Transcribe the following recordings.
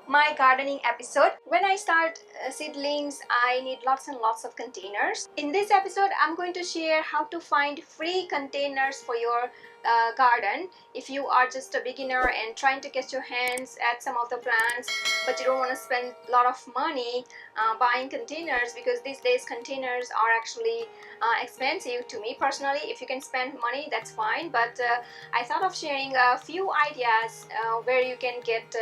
my gardening episode. When I start seedlings, I need lots and lots of containers. In this episode, I'm going to share how to find free containers for your garden. If you are just a beginner and trying to get your hands at some of the plants, but you don't want to spend a lot of money buying containers, because these days containers are actually expensive. To me personally, if you can spend money, that's fine, but I thought of sharing a few ideas where you can get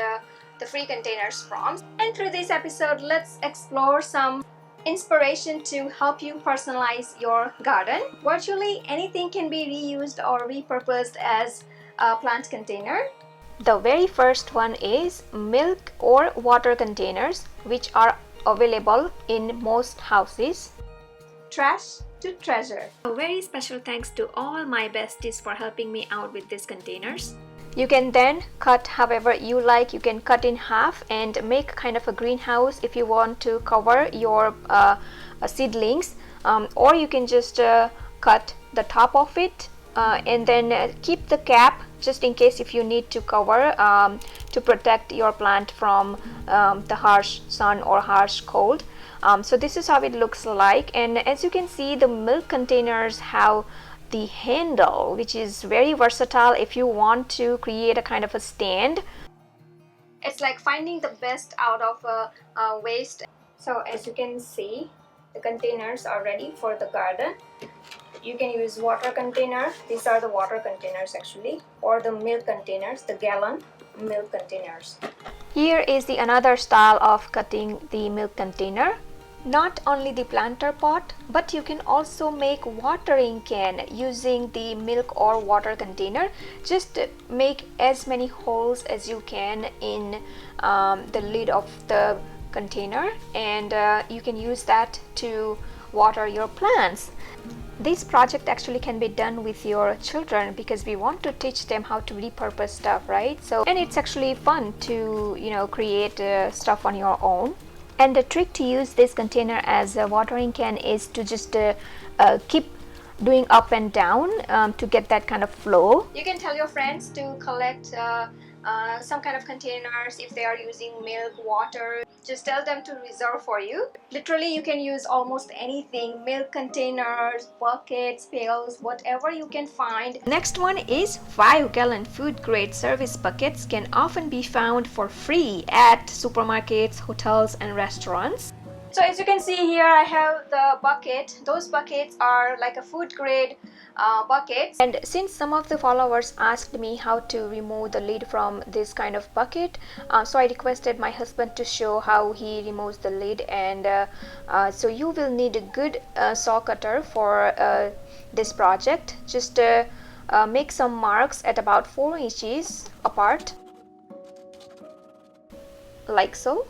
the free containers from. And through this episode, let's explore some inspiration to help you personalize your garden. Virtually anything can be reused or repurposed as a plant container. The very first one is milk or water containers, which are available in most houses. Trash to treasure. A very special thanks to all my besties for helping me out with these containers. You can then cut however you like. You can cut in half and make kind of a greenhouse if you want to cover your seedlings, or you can just cut the top of it and then keep the cap just in case if you need to cover to protect your plant from the harsh sun or harsh cold. So this is how it looks like, and as you can see, the milk containers have the handle, which is very versatile if you want to create a kind of a stand. It's like finding the best out of a waste. So as you can see, the containers are ready for the garden. You can use water container. These are the water containers actually, or the milk containers, the gallon milk containers. Here is the another style of cutting the milk container. Not only the planter pot, but you can also make watering can using the milk or water container. Just make as many holes as you can in the lid of the container, and you can use that to water your plants. This project actually can be done with your children because we want to teach them how to repurpose stuff, right? So, and it's actually fun to create stuff on your own. And the trick to use this container as a watering can is to just keep doing up and down to get that kind of flow. You can tell your friends to collect some kind of containers if they are using milk, water. Just tell them to reserve for you. Literally, you can use almost anything: milk containers, buckets, pails, whatever you can find. Next one is 5-gallon food grade service buckets. Can often be found for free at supermarkets, hotels, and restaurants. So as you can see here, I have the bucket. Those buckets are like a food grade buckets. And since some of the followers asked me how to remove the lid from this kind of bucket, so I requested my husband to show how he removes the lid. And so you will need a good saw cutter for this project. Just make some marks at about 4 inches apart, like so.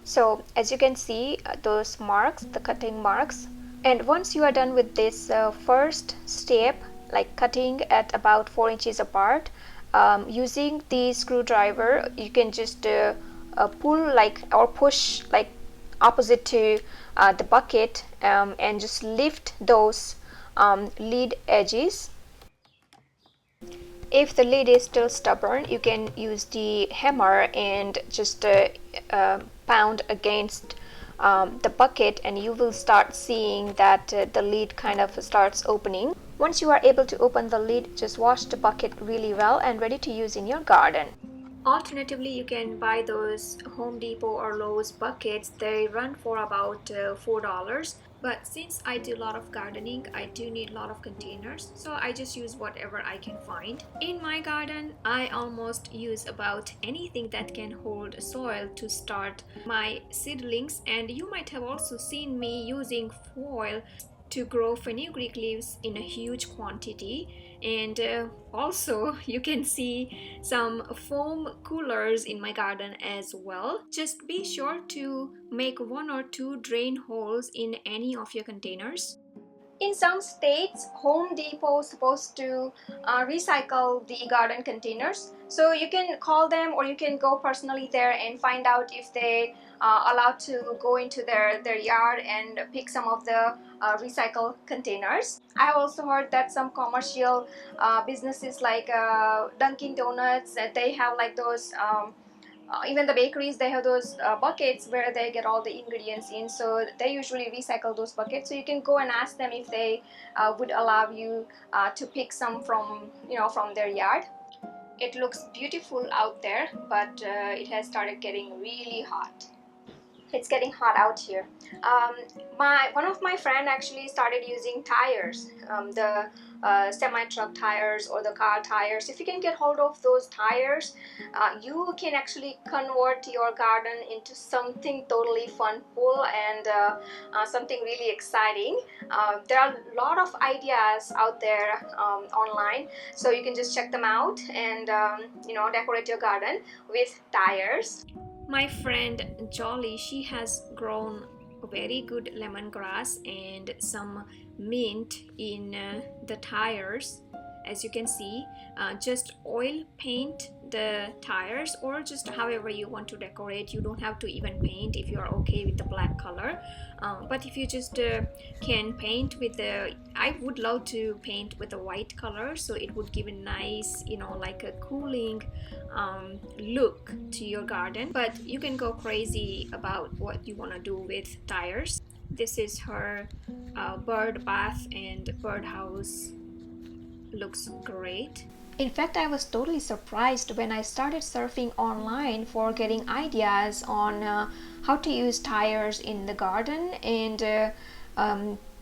So as you can see, those marks, the cutting marks. And once you are done with this first step, like cutting at about 4 inches apart, using the screwdriver, you can just pull or push like opposite to the bucket, and just lift those lid edges. If the lid is still stubborn, you can use the hammer and just pound against the bucket, and you will start seeing that the lid kind of starts opening. Once you are able to open the lid, just wash the bucket really well and ready to use in your garden. Alternatively, you can buy those Home Depot or Lowe's buckets. They run for about $4. But since I do a lot of gardening, I do need a lot of containers, so I just use whatever I can find. In my garden, I almost use about anything that can hold soil to start my seedlings, and you might have also seen me using foil to grow fenugreek leaves in a huge quantity. And also you can see some foam coolers in my garden as well. Just be sure to make 1 or 2 drain holes in any of your containers. In some states, Home Depot is supposed to recycle the garden containers. So you can call them, or you can go personally there and find out if they allowed to go into their yard and pick some of the recycle containers. I have also heard that some commercial businesses like Dunkin' Donuts, they have like those even the bakeries, they have those buckets where they get all the ingredients in, so they usually recycle those buckets. So you can go and ask them if they would allow you to pick some from, from their yard. It looks beautiful out there, but it has started getting really hot. It's getting hot out here. One of my friend actually started using tires, the semi-truck tires or the car tires. If you can get hold of those tires, you can actually convert your garden into something totally fun, full, and something really exciting. There are a lot of ideas out there online, so you can just check them out and decorate your garden with tires. My friend Jolly, she has grown very good lemongrass and some mint in the tires. As you can see, just oil paint the tires, or just however you want to decorate. You don't have to even paint if you're okay with the black color, but if you just can paint with the, I would love to paint with the white color, so it would give a nice, like a cooling look to your garden. But you can go crazy about what you want to do with tires. This is her bird bath and birdhouse. Looks great. In fact, I was totally surprised when I started surfing online for getting ideas on how to use tires in the garden, and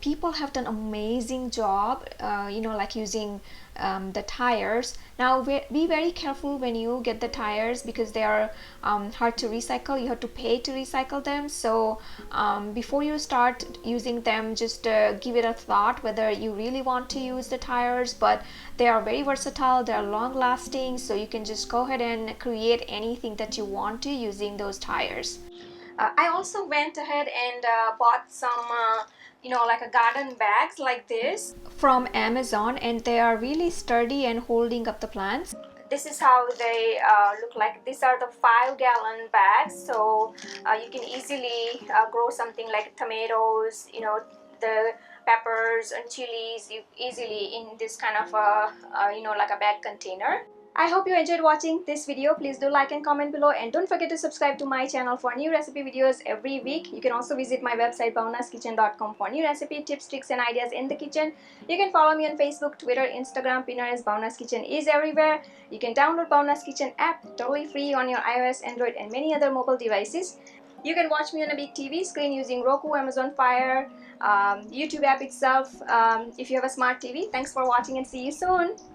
people have done amazing job, like using the tires. Now be very careful when you get the tires, because they are hard to recycle. You have to pay to recycle them. So before you start using them, just give it a thought whether you really want to use the tires. But they are very versatile, they are long lasting, so you can just go ahead and create anything that you want to using those tires. I also went ahead and bought some like a garden bags like this from Amazon, and they are really sturdy and holding up the plants. This is how they look like. These are the 5-gallon bags, so you can easily grow something like tomatoes, the peppers and chilies easily in this kind of like a bag container. I hope you enjoyed watching this video. Please do like and comment below, and don't forget to subscribe to my channel for new recipe videos every week. You can also visit my website bhavnaskitchen.com for new recipe tips, tricks and ideas in the kitchen. You can follow me on Facebook, Twitter, Instagram, Pinterest. Bhavna's Kitchen is everywhere. You can download Bhavna's Kitchen app totally free on your iOS, Android and many other mobile devices. You can watch me on a big TV screen using Roku, Amazon Fire, YouTube app itself, if you have a smart TV. Thanks for watching and see you soon.